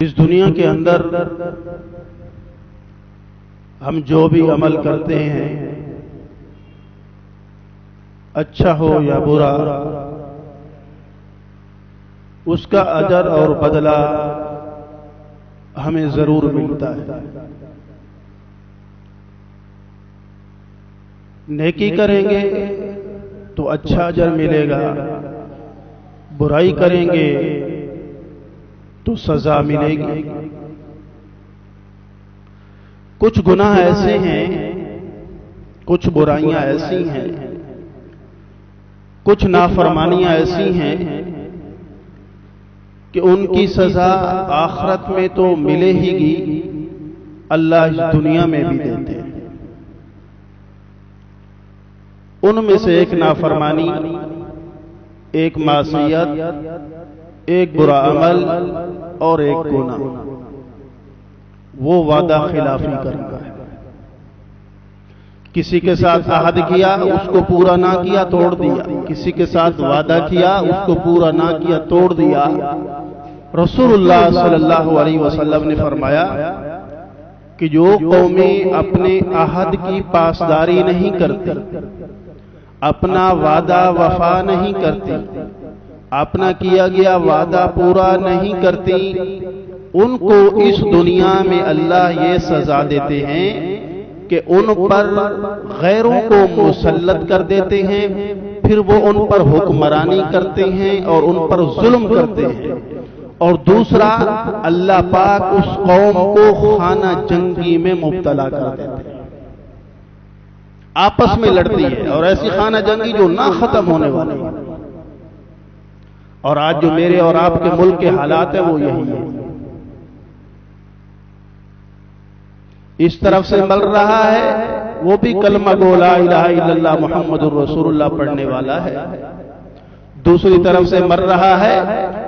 اس دنیا کے اندر ہم جو بھی عمل کرتے ہیں، اچھا ہو یا برا، اس کا اجر اور بدلہ ہمیں ضرور ملتا ہے۔ نیکی کریں گے تو اچھا اجر ملے گا، برائی کریں گے تو سزا ملے گی۔ کچھ گناہ ایسے ہیں، کچھ برائیاں ایسی ہیں، کچھ نافرمانیاں ایسی ہیں کہ ان کی سزا آخرت میں تو ملے ہی گی، اللہ اس دنیا میں بھی دیتے ہیں۔ ان میں سے ایک نافرمانی، ایک معصیت، ایک برا عمل اور ایک گناہ، وہ وعدہ خلافی کرنا ہے۔ کسی کے ساتھ عہد کیا، اس کو پورا نہ کیا، توڑ دیا۔ کسی کے ساتھ وعدہ کیا، اس کو پورا نہ کیا، توڑ دیا۔ رسول اللہ صلی اللہ علیہ وسلم نے فرمایا کہ جو قومیں اپنے عہد کی پاسداری نہیں کرتی، اپنا وعدہ وفا نہیں کرتی، اپنا کیا گیا وعدہ پورا نہیں کرتی، ان کو اس دنیا میں اللہ یہ سزا دیتے ہیں کہ ان پر غیروں کو مسلط کر دیتے ہیں، پھر وہ ان پر حکمرانی کرتے ہیں اور ان پر ظلم کرتے ہیں۔ اور دوسرا، اللہ پاک اس قوم کو خانہ جنگی میں مبتلا کر دیتے ہیں، آپس میں لڑتی ہے، اور ایسی خانہ جنگی جو نہ ختم ہونے والی ہے۔ اور آج جو میرے اور آپ کے ملک کے حالات ہیں وہ یہی ہے۔ اس طرف سے مل رہا ہے وہ بھی کلمہ گو لا الہ الا اللہ محمد الرسول اللہ پڑھنے والا ہے، دوسری طرف سے مر رہا ہے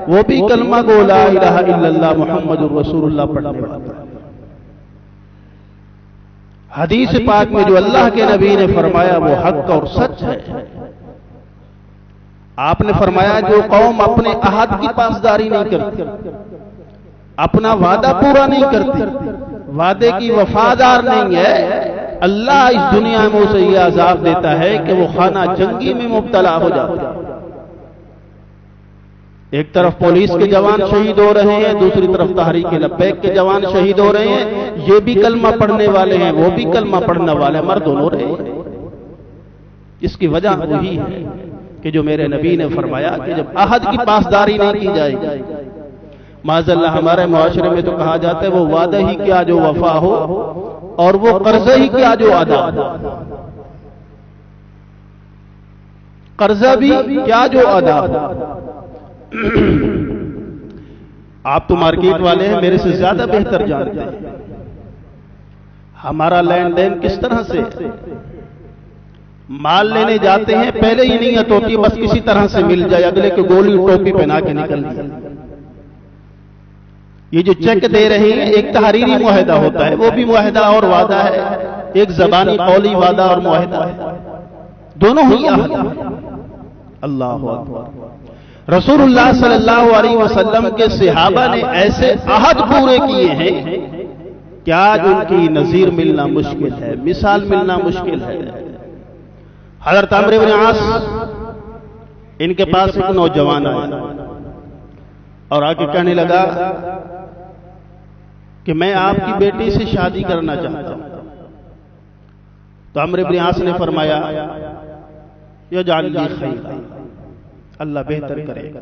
وہ بھی کلمہ گو لا الہ الا اللہ محمد الرسول اللہ پڑھنے والا ہے۔ حدیث پاک میں جو اللہ کے نبی نے فرمایا وہ حق اور سچ ہے۔ آپ نے فرمایا جو قوم اپنے عہد کی پاسداری نہیں کرتی، اپنا وعدہ پورا نہیں کرتی، وعدے کی وفادار نہیں ہے، اللہ اس دنیا میں اسے یہ عذاب دیتا ہے کہ وہ خانہ جنگی میں مبتلا ہو جاتا ہے۔ ایک طرف پولیس کے جوان شہید ہو رہے ہیں، دوسری طرف تحریک لبیک کے جوان شہید ہو رہے ہیں، یہ بھی کلمہ پڑھنے والے ہیں، وہ بھی کلمہ پڑھنے والے، مرد دونوں رہے ہیں۔ اس کی وجہ وہی ہے کہ جو میرے نبی نے فرمایا کہ جب عہد کی پاسداری نہیں کی جائے گی، معاذ اللہ ہمارے معاشرے میں تو کہا جاتا ہے وہ وعدہ ہی کیا جو وفا ہو، اور وہ قرضہ ہی کیا جو ادا ہو۔ قرضہ بھی کیا جو ادا ہو۔ آپ تو مارکیٹ والے ہیں، میرے سے زیادہ بہتر جانتے ہیں ہمارا لین دین کس طرح سے۔ مال لینے جاتے ہیں، پہلے ہی نیت ہوتی بس کسی طرح سے مل جائے، اگلے کے گولی ٹوپی پہنا کے نکل جائے۔ یہ جو چیک دے رہے ہیں ایک تحریری معاہدہ ہوتا ہے، وہ بھی معاہدہ اور وعدہ ہے، ایک زبانی قولی وعدہ اور معاہدہ ہے، دونوں ہی عہد ہیں۔ اللہ اکبر۔ رسول اللہ صلی اللہ علیہ وسلم کے صحابہ نے ایسے عہد پورے کیے ہیں کہ آج ان کی نظیر ملنا مشکل ہے، مثال ملنا مشکل ہے۔ حضرت عمرو بن عاص، ان کے پاس ایک نوجوان آیا اور آ کے کہنے لگا کہ میں آپ کی بیٹی سے شادی کرنا چاہتا ہوں۔ تو عمرو بن عاص نے فرمایا یجعل لی خیرا، اللہ بہتر کرے گا،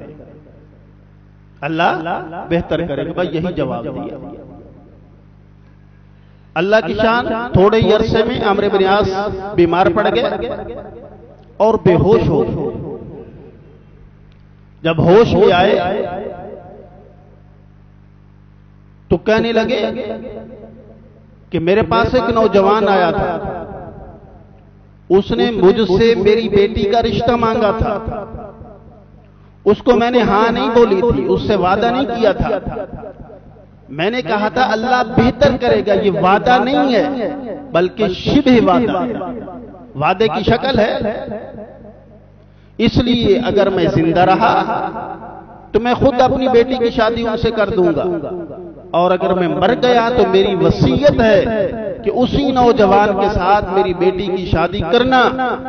اللہ بہتر کرے گا۔ بھائی یہی جواب دیا۔ اللہ کی شان، تھوڑے ہی عرصے میں عمرو بن عاص بیمار پڑ گئے اور بے ہوش ہو گئے۔ جب ہوش میں آئے تو کہنے لگے کہ میرے پاس ایک نوجوان آیا تھا، اس نے مجھ سے میری بیٹی کا رشتہ مانگا تھا، اس کو میں نے ہاں نہیں بولی تھی، اس سے وعدہ نہیں کیا تھا، میں نے کہا تھا اللہ بہتر کرے گا۔ یہ وعدہ نہیں ہے بلکہ شبہ وعدہ ہے، وعدے کی شکل ہے۔ اس لیے اگر میں زندہ رہا تو میں خود اپنی بیٹی کی شادی ان سے کر دوں گا، اور اگر میں مر گیا تو میری وصیت ہے کہ اسی نوجوان کے ساتھ میری بیٹی کی شادی کرنا،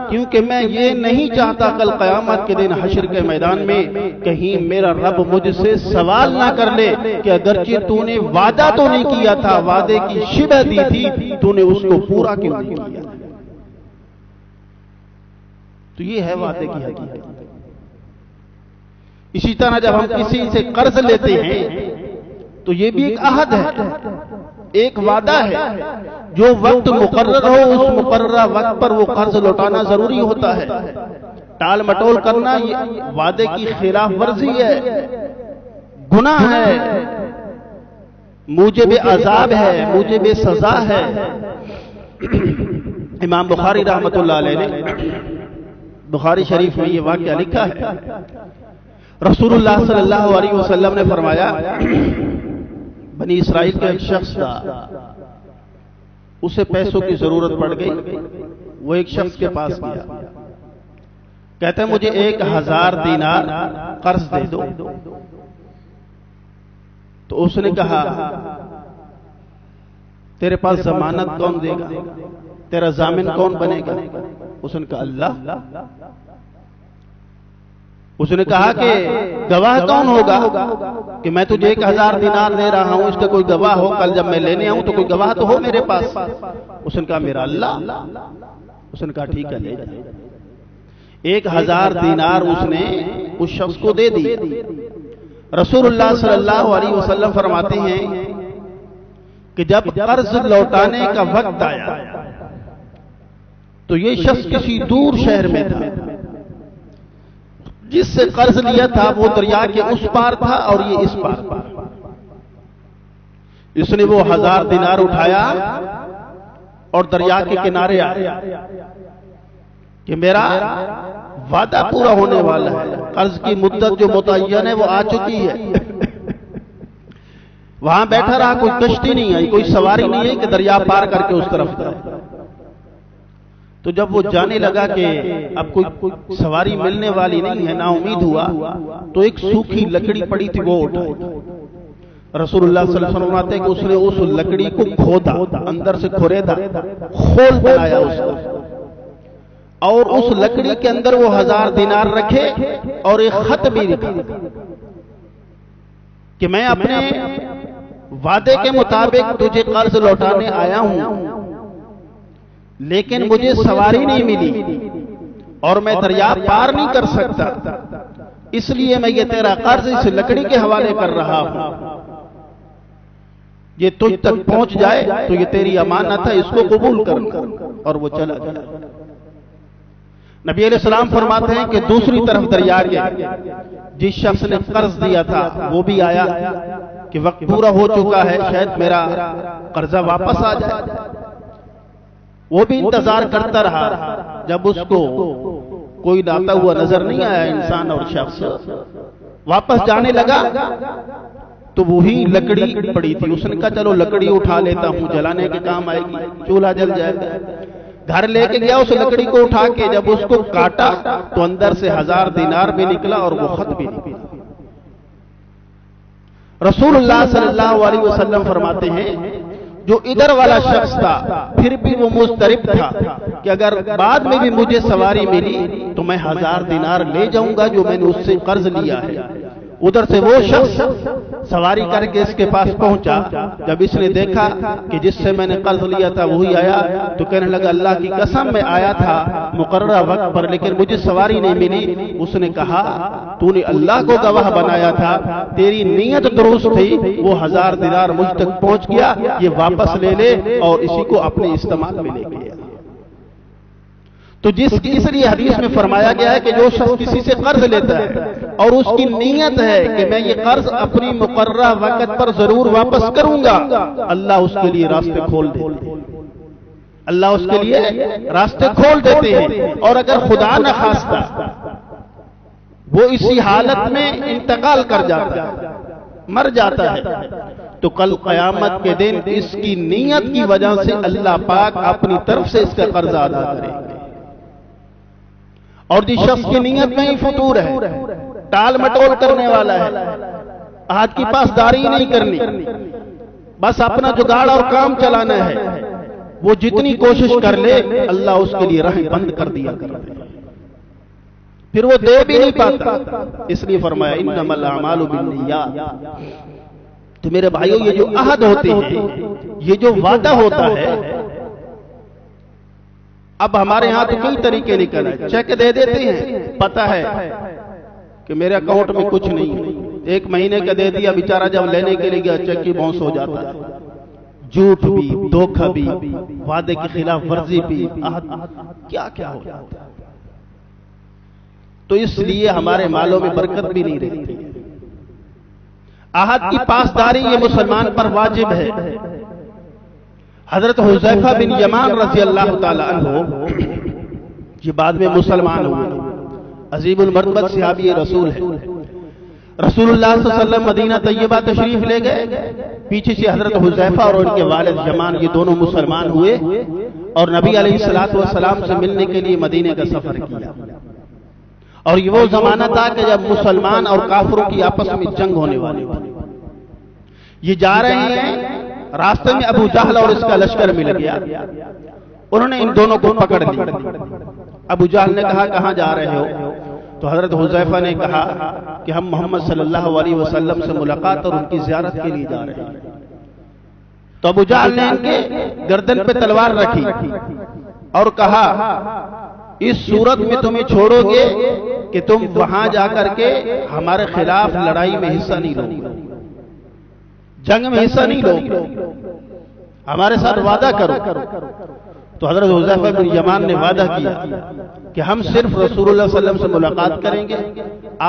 کیونکہ میں یہ نہیں چاہتا کل قیامت کے دن حشر کے میدان میں کہیں میرا رب مجھ سے سوال نہ کر لے کہ اگرچہ تو نے وعدہ تو نہیں کیا تھا، وعدے کی شبہ دی تھی، تو نے اس کو پورا کیوں نہیں کیا؟ تو یہ ہے وعدے کی حقیقت۔ اسی طرح جب ہم کسی سے قرض لیتے ہیں تو یہ بھی ایک عہد ہے، ایک وعدہ ہے، جو وقت مقرر ہو اس مقررہ وقت پر وہ قرض لوٹانا ضروری ہوتا ہے۔ ٹال مٹول کرنا یہ وعدے کی خلاف ورزی ہے، گناہ ہے، موجب عذاب ہے، موجب سزا ہے۔ امام بخاری رحمۃ اللہ علیہ نے بخاری شریف میں یہ واقعہ لکھا ہے، رسول اللہ صلی اللہ علیہ وسلم نے فرمایا، بنی اسرائیل کا ایک شخص تھا، اسے پیسوں کی ضرورت پڑ گئی، وہ ایک شخص کے پاس گیا، کہتے ہیں مجھے 1000 دینار قرض دے دو۔ تو اس نے کہا تیرے پاس ضمانت کون دے گا، تیرا ضامن کون بنے گا؟ اس نے کہا اللہ۔ اس نے کہا کہ گواہ کون ہوگا کہ میں تجھے 1000 دینار دے رہا ہوں، اس کا کوئی گواہ ہو، کل جب میں لینے آؤں تو کوئی گواہ تو ہو میرے پاس۔ اس نے کہا میرا اللہ۔ اس نے کہا ٹھیک ہے لے جا۔ 1000 دینار اس نے اس شخص کو دے دی۔ رسول اللہ صلی اللہ علیہ وسلم فرماتے ہیں کہ جب قرض لوٹانے کا وقت آیا تو یہ شخص کسی دور شہر میں تھا، جس سے قرض لیا تھا وہ دریا کے اس پار تھا اور یہ اس پار تھا۔ اس نے وہ 1000 دینار اٹھایا اور دریا کے کنارے آیا کہ میرا وعدہ پورا ہونے والا ہے، قرض کی مدت جو متعین ہے وہ آ چکی ہے۔ وہاں بیٹھا رہا، کوئی کشتی نہیں آئی، کوئی سواری نہیں ہے کہ دریا پار کر کے اس طرف جائے۔ تو جب وہ جانے لگا کہ اب کوئی سواری ملنے والی نہیں ہے، نا امید ہوا، تو ایک سوکھی لکڑی پڑی تھی وہ اٹھائی۔ رسول اللہ صلی اللہ علیہ وسلم فرماتے ہیں کہ اس نے اس لکڑی کو کھودا، اندر سے کھریدا، خول بنایا اس کو، اور اس لکڑی کے اندر وہ 1000 دینار رکھے اور ایک خط بھی لکھا کہ میں اپنے وعدے کے مطابق تجھے قرض لوٹانے آیا ہوں، لیکن مجھے سواری نہیں ملی اور میں دریا پار نہیں کر سکتا، اس لیے میں یہ تیرا قرض اس لکڑی کے حوالے کر رہا ہوں، یہ تجھ تک پہنچ جائے تو یہ تیری امانت ہے، اس کو قبول کر۔ اور وہ چلا گیا۔ نبی علیہ السلام فرماتے ہیں کہ دوسری طرف دریا کے جس شخص نے قرض دیا تھا وہ بھی آیا کہ وقت پورا ہو چکا ہے، شاید میرا قرضہ واپس آ جائے۔ وہ بھی انتظار کرتا رہا، جب اس کو کوئی آتا ہوا نظر نہیں آیا انسان اور شخص، واپس جانے لگا تو وہی لکڑی پڑی تھی۔ اس نے کہا چلو لکڑی اٹھا لیتا ہوں، جلانے کے کام آئے گی، چولہا جل جائے گا۔ گھر لے کے گیا، اس لکڑی کو اٹھا کے جب اس کو کاٹا تو اندر سے 1000 دینار بھی نکلا اور وہ خط بھی نکلا۔ رسول اللہ صلی اللہ علیہ وسلم فرماتے ہیں جو ادھر والا شخص تھا پھر بھی وہ مضطرب تھا کہ اگر بعد میں بھی مجھے سواری ملی تو میں 1000 دینار لے جاؤں گا جو میں نے اس سے قرض لیا ہے۔ ادھر سے وہ شخص سواری کر کے اس کے پاس پہنچا، جب اس نے دیکھا کہ جس سے میں نے قرض لیا تھا وہی آیا تو کہنے لگا اللہ کی قسم میں آیا تھا مقررہ وقت پر لیکن مجھے سواری نہیں ملی۔ اس نے کہا تو نے اللہ کو گواہ بنایا تھا، تیری نیت درست تھی، وہ 1000 دینار مجھ تک پہنچ گیا، یہ واپس لے لے اور اسی کو اپنے استعمال میں لے گیا۔ تو اس لیے حدیث میں فرمایا گیا ہے کہ جو شخص کسی سے قرض لیتا ہے اور اس کی نیت ہے کہ میں یہ قرض اپنی مقررہ وقت پر ضرور واپس کروں گا، اللہ اس کے لیے راستے کھول دیتے ہیں، اللہ اس کے لیے راستے کھول دیتے ہیں۔ اور اگر خدا نہ خواستہ وہ اسی حالت میں انتقال کر جاتا ہے، مر جاتا ہے، تو کل قیامت کے دن اس کی نیت کی وجہ سے اللہ پاک اپنی طرف سے اس کا قرض ادا کرے گا۔ اور جس شخص کی نیت میں ہی فطور ہے، ٹال مٹول کرنے والا ہے، عہد کی پاسداری نہیں کرنی، بس اپنا جگاڑ اور کام چلانا ہے، وہ جتنی کوشش کر لے اللہ اس کے لیے راہ بند کر دیا کرتا ہے، پھر وہ دے بھی نہیں پاتا۔ اس لیے فرمایا انما الاعمال بالنیات۔ تو میرے بھائیوں، یہ جو عہد ہوتے ہیں، یہ جو وعدہ ہوتا ہے، اب ہمارے ہاں تو کئی طریقے نکل آئے، چیک دے دیتے ہیں، پتہ ہے کہ میرے اکاؤنٹ میں کچھ نہیں ہے، 1 مہینے کا دے دیا، بیچارہ جب لینے کے لیے گیا چیک کی باؤنس ہو جاتا ہے۔ جھوٹ بھی، دھوکہ بھی، وعدے کی خلاف ورزی بھی، عہد کیا کیا ہو جاتا ہے۔ تو اس لیے ہمارے مالوں میں برکت بھی نہیں رہتی۔ عہد کی پاسداری یہ مسلمان پر واجب ہے۔ حضرت حذیفہ بن یمان رضی اللہ تعالی عنہ یہ بعد میں مسلمان ہوئے، عظیم المرتبہ صحابی رسول ہے۔ رسول اللہ صلی اللہ علیہ وسلم مدینہ طیبہ تشریف لے گئے، پیچھے سے حضرت حذیفہ اور ان کے والد یمان یہ دونوں مسلمان ہوئے اور نبی علیہ الصلوۃ والسلام سے ملنے کے لیے مدینہ کا سفر کیا۔ اور یہ وہ زمانہ تھا کہ جب مسلمان اور کافروں کی آپس میں جنگ ہونے والی تھی۔ یہ جا رہے ہیں، راستے میں ابو جہل اور اس کا لشکر مل گیا، انہوں نے ان دونوں کو پکڑ لیا۔ ابو جہل نے کہا کہاں جا رہے ہو؟ تو حضرت حذیفہ نے کہا کہ ہم محمد صلی اللہ علیہ وسلم سے ملاقات اور ان کی زیارت کے لیے جا رہے ہیں۔ تو ابو جہل نے ان کے گردن پہ تلوار رکھی اور کہا اس صورت میں تمہیں چھوڑو گے کہ تم وہاں جا کر کے ہمارے خلاف لڑائی میں حصہ نہیں لو، جنگ میں حصہ نہیں لو، ہمارے ساتھ وعدہ کرو۔ تو حضرت حذیفہ بن یمان نے وعدہ کیا کہ ہم صرف رسول اللہ صلی اللہ علیہ وسلم سے ملاقات کریں گے،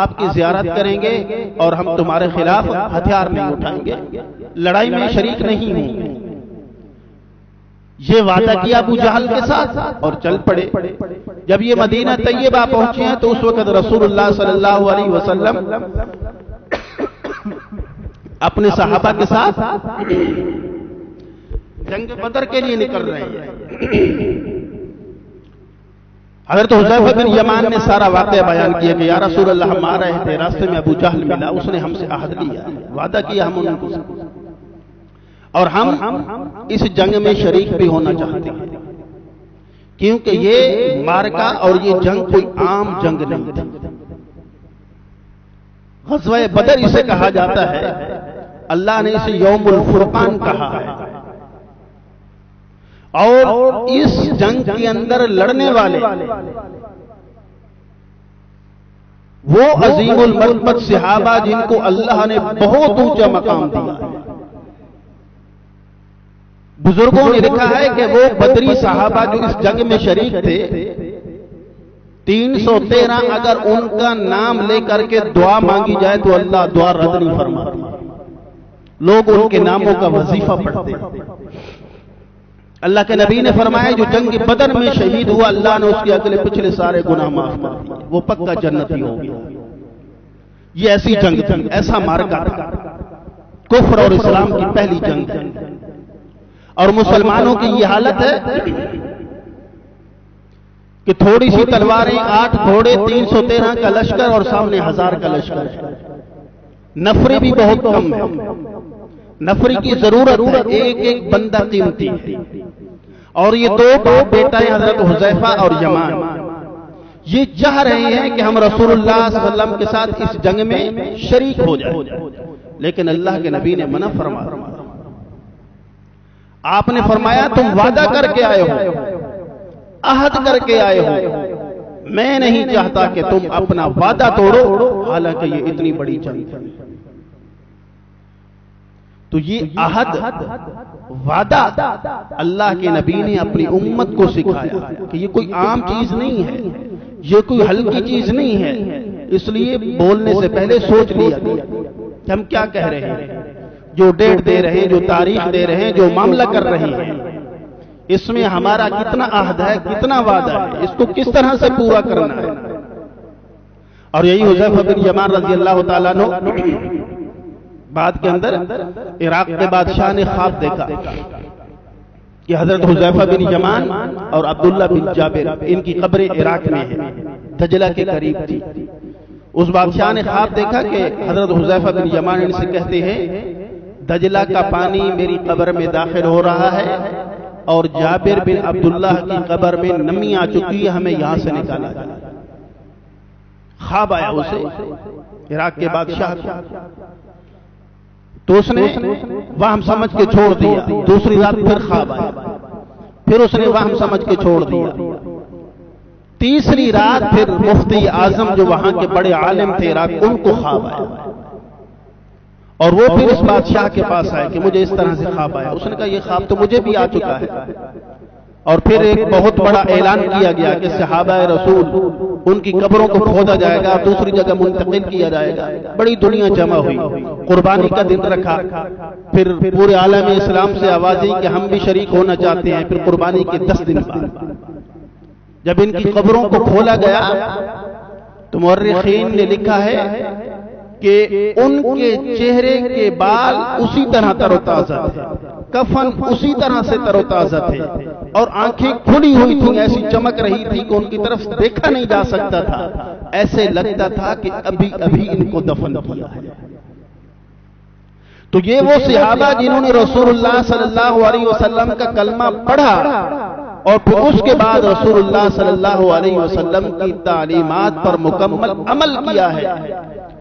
آپ کی زیارت کریں گے اور ہم تمہارے خلاف ہتھیار نہیں اٹھائیں گے، لڑائی میں شریک نہیں ہوں گے۔ یہ وعدہ کیا ابو جہل کے ساتھ اور چل پڑے۔ جب یہ مدینہ طیبہ پہنچے ہیں تو اس وقت رسول اللہ صلی اللہ علیہ وسلم اپنے صحابہ کے ساتھ جنگ بدر کے لیے نکل رہے ہیں۔ حضرت حذیفہ بن یمان نے سارا واقعہ بیان کیا کہ یا رسول اللہ ہم آ رہے تھے، راستے میں ابو جہل ملا، اس نے ہم سے عہد لیا، وعدہ کیا ہم ان کو، اور ہم اس جنگ میں شریک بھی ہونا چاہتے ہیں، کیونکہ یہ مارکہ اور یہ جنگ کوئی عام جنگ نہیں تھی۔ غزوہ بدر اسے کہا جاتا ہے، اللہ نے اسے یوم الفرقان کہا ہے، اور اس جنگ کے اندر لڑنے والے وہ عظیم المرتبہ صحابہ جن کو اللہ نے بہت اونچا مقام دیا ہے۔ بزرگوں نے لکھا ہے کہ وہ بدری صحابہ جو اس جنگ میں شریک تھے، 313 اگر ان کا نام لے کر کے دعا مانگی جائے تو اللہ دعا رد نہیں فرماتی، لوگ ان کے ناموں کا وظیفہ پڑھتے ہیں۔ اللہ کے نبی نے فرمایا جو جنگ بدر میں شہید ہوا اللہ نے اس کے اگلے پچھلے سارے گناہ معاف کر دیے، وہ پکا جنتی ہو گیا۔ یہ ایسی جنگ تھی، ایسا مارکا تھا، کفر اور اسلام کی پہلی جنگ تھی، اور مسلمانوں کی یہ حالت ہے کہ تھوڑی سی تلواریں، 8 گھوڑے، 313 کا لشکر اور سامنے 1000 کا لشکر ہے، نفری بھی بہت کم ہے، نفری کی ضرورت ہے، ایک ایک بندہ قیمتی ہے، اور یہ دو بیٹا ہیں حضرت حذیفہ اور یمان، یہ چاہ رہے ہیں کہ ہم رسول اللہ صلی اللہ علیہ وسلم کے ساتھ اس جنگ میں شریک ہو جائیں، لیکن اللہ کے نبی نے منع فرمایا۔ آپ نے فرمایا تم وعدہ کر کے آئے ہو، عہد کر کے آئے ہو، میں نہیں چاہتا کہ تم اپنا وعدہ توڑو، حالانکہ یہ اتنی بڑی جنگ ہے۔ تو یہ عہد، وعدہ اللہ کے نبی نے اپنی امت کو سکھایا کہ یہ کوئی عام چیز نہیں ہے، یہ کوئی ہلکی چیز نہیں ہے، اس لیے بولنے سے پہلے سوچ لیا کہ ہم کیا کہہ رہے ہیں، جو ڈیٹ دے رہے ہیں، جو تاریخ دے رہے ہیں، جو معاملہ کر رہے ہیں، اس میں ہمارا کتنا عہد ہے، کتنا وعدہ ہے، اس کو کس طرح سے پورا کرنا ہے۔ اور یہی حذیفہ بن یمان رضی اللہ تعالیٰ عنہ بعد کے اندر عراق کے بادشاہ نے خواب دیکھا کہ حضرت حذیفہ بن یمان اور عبداللہ بن جابر ان کی قبریں عراق میں ہیں، دجلہ کے قریب تھی۔ اس بادشاہ نے خواب دیکھا کہ حضرت حذیفہ بن یمان ان سے کہتے ہیں دجلہ کا پانی میری قبر میں داخل ہو رہا ہے اور جابر بن عبداللہ کی قبر میں نمی آ چکی ہے، ہمیں یہاں سے نکالا جائے۔ خواب آیا اسے عراق کے بادشاہ کو، تو اس نے وہم سمجھ کے چھوڑ دیا۔ دوسری رات پھر خواب آیا، پھر اس نے وہم سمجھ کے چھوڑ دیا۔ تیسری رات پھر مفتی اعظم جو وہاں کے بڑے عالم تھے عراق، ان کو خواب آیا اور وہ پھر اس بادشاہ کے پاس آئے کہ مجھے اس طرح سے خواب آیا۔ اس نے کہا یہ خواب تو مجھے بھی آ چکا ہے، اور پھر ایک بہت بڑا اعلان کیا گیا کہ صحابہ رسول ان کی قبروں کو کھودا جائے گا، دوسری جگہ منتقل کیا جائے گا۔ بڑی دنیا جمع ہوئی، قربانی کا دن رکھا، پھر پورے عالم اسلام سے آواز آئی کہ ہم بھی شریک ہونا چاہتے ہیں۔ پھر قربانی کے 10 دن بعد جب ان کی قبروں کو کھولا گیا تو مورخین نے لکھا ہے کہ ان کے چہرے کے بال اسی طرح تر و تازہ تھے، کفن اسی طرح سے تر و تازہ تھے، اور آنکھیں کھلی ہوئی تھیں، ایسی چمک رہی تھی کہ ان کی طرف دیکھا نہیں جا سکتا تھا، ایسے لگتا تھا کہ ابھی ابھی ان کو دفن کیا ہے۔ تو یہ وہ صحابہ جنہوں نے رسول اللہ صلی اللہ علیہ وسلم کا کلمہ پڑھا اور پھر اس کے بعد رسول اللہ صلی اللہ علیہ وسلم کی تعلیمات پر مکمل عمل کیا ہے،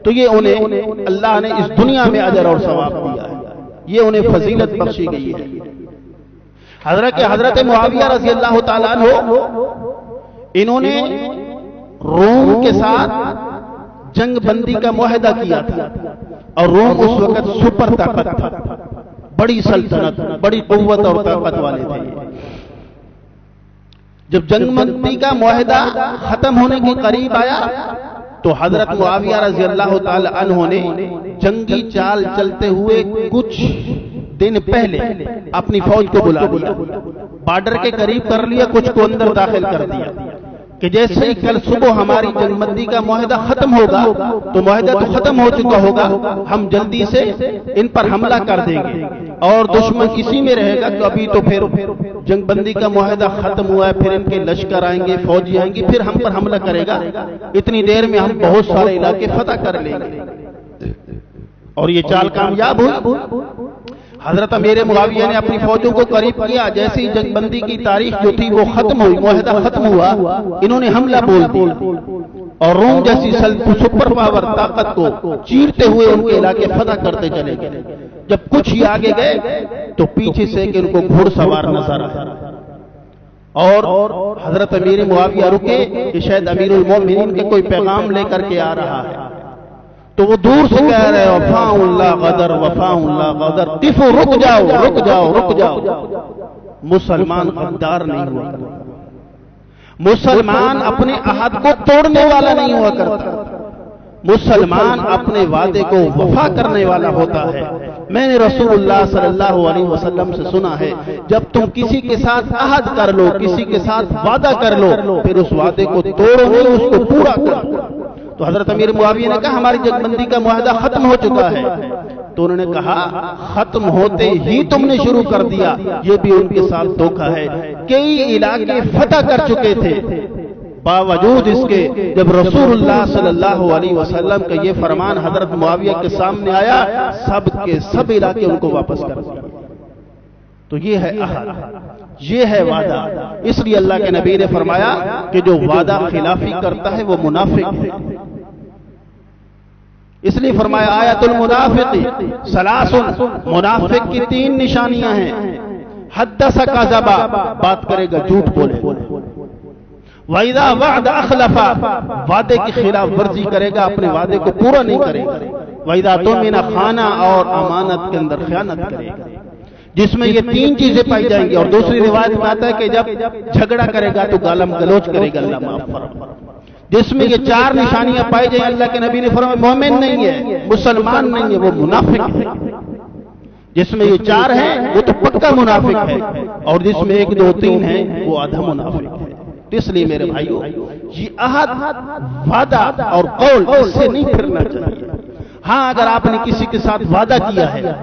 تو یہ انہیں اللہ نے اس دنیا میں اجر اور ثواب دیا ہے، یہ انہیں فضیلت بخشی گئی ہے۔ حضرت معاویہ رضی اللہ تعالیٰ عنہ انہوں نے روم کے ساتھ جنگ بندی کا معاہدہ کیا تھا، اور روم اس وقت سپر طاقت تھا، بڑی سلطنت، بڑی قوت اور طاقت والے تھے۔ جب جنگ بندی کا معاہدہ ختم ہونے کے قریب آیا تو حضرت معاویہ رضی اللہ تعالی عنہ نے جنگی چال چلتے ہوئے کچھ دن پہلے اپنی فوج کو بلا لیا، بارڈر کے قریب کر لیا، کچھ کو اندر داخل کر دیا کہ جیسے ہی کل صبح ہماری جنگ بندی کا معاہدہ ختم ہوگا تو معاہدہ تو ختم ہو چکا ہوگا، ہم جلدی سے ان پر حملہ کر دیں گے، اور دشمن اسی میں رہے گا کہ ابھی تو پھر جنگ بندی کا معاہدہ ختم ہوا ہے، پھر ان کے لشکر آئیں گے، فوجی آئیں گے، پھر ہم پر حملہ کرے گا، اتنی دیر میں ہم بہت سارے علاقے فتح کر لیں گے، اور یہ چال کامیاب ہوئی۔ حضرت امیر معاویہ نے اپنی فوجوں کو قریب کیا، جیسے ہی جنگ بندی کی تاریخ جو تھی وہ ختم ہوئی، معاہدہ ختم ہوا، انہوں نے حملہ بول دیا اور روم جیسی سپر پاور طاقت کو چیرتے ہوئے ان کے علاقے فتح کرتے چلے گئے۔ جب کچھ ہی آگے گئے تو پیچھے سے کہ ان کو گھوڑ سوار نظر آیا، اور حضرت امیر معاویہ رکے کہ شاید امیر المومنین کے کوئی پیغام لے کر کے آ رہا ہے، تو وہ دور سے کہہ رہے وفاء اللہ غدر، وفاء اللہ غدر، قفو، رک جاؤ رک جاؤ رک جاؤ۔ مسلمان غدار نہیں ہوا کرتا، مسلمان اپنے عہد کو توڑنے والا نہیں ہوا کرتا، مسلمان اپنے وعدے کو وفا کرنے والا ہوتا ہے۔ میں نے رسول اللہ صلی اللہ علیہ وسلم سے سنا ہے جب تم کسی کے ساتھ عہد کر لو، کسی کے ساتھ وعدہ کر لو، پھر اس وعدے کو توڑو نہیں، اس کو پورا کرو۔ تو حضرت امیر معاویہ نے کہا ہماری جنگ بندی کا معاہدہ ختم ہو چکا ہے، تو انہوں نے کہا ختم ہوتے ہی تم نے شروع کر دیا، یہ بھی ان کے ساتھ دھوکہ ہے۔ کئی علاقے فتح کر چکے تھے، باوجود اس کے جب رسول اللہ صلی اللہ علیہ وسلم کا یہ فرمان حضرت معاویہ کے سامنے آیا، سب کے سب علاقے ان کو واپس کر دیا۔ تو یہ ہے عہد، یہ ہے وعدہ۔ اس لیے اللہ کے نبی نے فرمایا کہ جو وعدہ خلافی کرتا ہے وہ منافق ہے۔ اس لیے فرمایا آیت المنافق ثلاث، منافق کی 3 نشانیاں ہیں۔ حدث کذب، بات کرے گا جھوٹ بولے گا، وَإِذَا وَعْدَ أَخْلَفَ، وعدے کی خلاف ورزی کرے گا، اپنے وعدے کو پورا نہیں کرے گا، وَإِذَا تُؤْمِنَ خَانَ، اور امانت کے اندر خیانت کرے گا، جس میں یہ 3 چیزیں پائی جائیں گی۔ اور دوسری روایت میں آتا ہے کہ جب جھگڑا کرے گا تو گالم گلوچ کرے گا، اللہ معاف فرمائے۔ جس میں یہ 4 نشانیاں پائی جائیں، اللہ کے نبی نے فرمایا مومن نہیں ہے، مسلمان نہیں ہے، وہ منافق ہے۔ جس میں یہ 4 ہیں وہ تو پکا منافق ہے، اور جس میں 1 2 3 ہیں وہ آدھا منافق ہے۔ اس لیے میرے بھائیو، یہ عہد، وعدہ اور قول، اس سے نہیں پھرنا چاہیے۔ ہاں اگر آپ نے کسی کے ساتھ وعدہ کیا ہے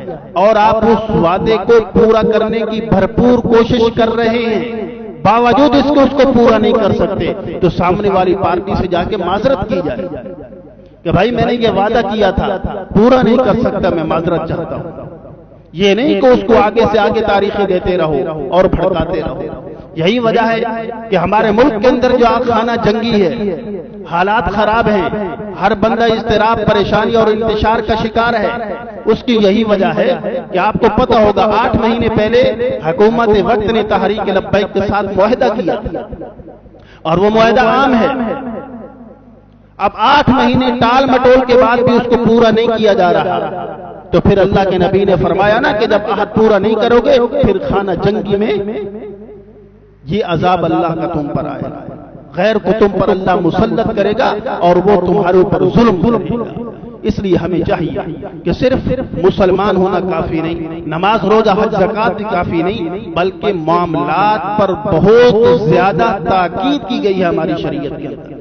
اور آپ اس وعدے کو پورا کرنے کی بھرپور کوشش کر رہے ہیں، باوجود اس کو پورا نہیں کر سکتے، تو سامنے والی پارٹی سے جا کے معذرت کی جائے کہ بھائی میں نے یہ وعدہ کیا تھا، پورا نہیں کر سکتا، میں معذرت چاہتا ہوں. یہ نہیں کہ اس کو آگے سے آگے تاریخیں دیتے رہو اور بھڑکاتے رہو. یہی وجہ ہے کہ ہمارے ملک کے اندر جو آگ خانہ جنگی ہے، حالات خراب ہیں، ہر بندہ اضطراب، پریشانی اور انتشار کا شکار ہے. اس کی یہی وجہ ہے کہ آپ کو پتہ ہوگا 8 مہینے پہلے حکومت وقت نے تحریک لبیک کے ساتھ معاہدہ کیا اور وہ معاہدہ عام ہے. اب 8 مہینے ٹال مٹول کے بعد بھی اس کو پورا نہیں کیا جا رہا، تو پھر اللہ کے نبی نے فرمایا نا کہ جب عہد پورا نہیں کرو گے پھر خانہ جنگی میں یہ عذاب اللہ کا تم پر آئے گا، غیر کو تم پر اللہ مسلط کرے گا اور وہ تمہارے اوپر ظلم کرے گا. اس لیے ہمیں چاہیے کہ صرف مسلمان ہونا کافی نہیں، نماز روزہ حج زکوٰۃ کافی نہیں، بلکہ معاملات پر بہت زیادہ تاکید کی گئی ہے ہماری شریعت کے اندر.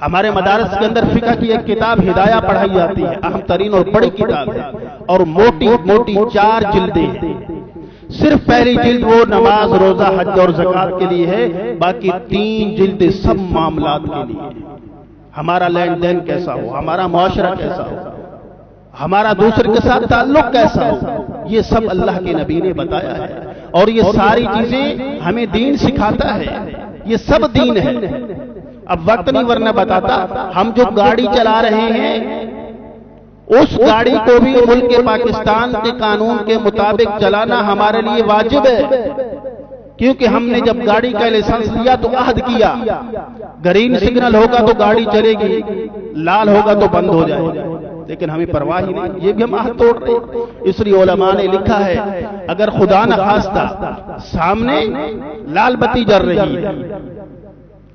ہمارے مدارس کے اندر فقہ کی ایک کتاب ہدایہ پڑھائی جاتی ہے، اہم ترین اور بڑی کتاب ہے اور موٹی موٹی 4 جلدیں ہیں. صرف پہلی جلد وہ نماز روزہ حج اور زکوٰۃ کے لیے ہے، باقی 3 جلدیں سب معاملات کے لیے ہے. ہمارا لین دین کیسا ہو، ہمارا معاشرہ کیسا ہو، ہمارا دوسرے کے ساتھ تعلق کیسا ہو، یہ سب اللہ کے نبی نے بتایا ہے. اور یہ ساری چیزیں ہمیں دین سکھاتا ہے، یہ سب دین ہے. اب وقت نہیں ورنہ بتاتا، ہم جو گاڑی چلا رہے ہیں اس گاڑی کو بھی ملک پاکستان کے قانون کے مطابق چلانا ہمارے لیے واجب ہے، کیونکہ ہم نے جب گاڑی کا لائسنس لیا تو عہد کیا گرین سگنل ہوگا تو گاڑی چلے گی، لال ہوگا تو بند ہو جائے گا، لیکن ہمیں پرواہ ہی نہیں، یہ بھی ہم عہد توڑ رہے ہیں. اس لیے علماء نے لکھا ہے اگر خدا نخواستہ سامنے لال بتی جل رہی ہے،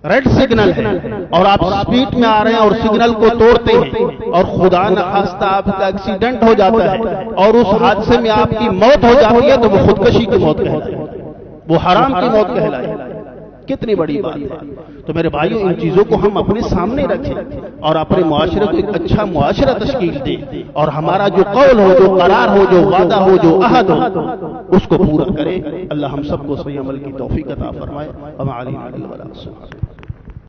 ریڈ سگنل ہے اور آپ سپیڈ میں آ رہے ہیں اور سگنل کو توڑتے ہیں اور خدا نخواستہ آپ کا ایکسیڈنٹ ہو جاتا ہے اور اس حادثے میں آپ کی موت ہو جاتی ہے تو وہ خودکشی کی موت کہلائی، وہ حرام کی موت کہلائی. کتنی بڑی بات ہے. تو میرے بھائیوں، ان چیزوں کو ہم اپنے سامنے رکھیں اور اپنے معاشرے کو ایک اچھا معاشرہ تشکیل دیں اور ہمارا جو قول ہو، جو قرار ہو، جو وعدہ ہو، جو عہد ہو، اس کو پورا کریں. اللہ ہم سب کو صحیح عمل کی توفیق عطا فرمائے. وما علینا الا البلاغ.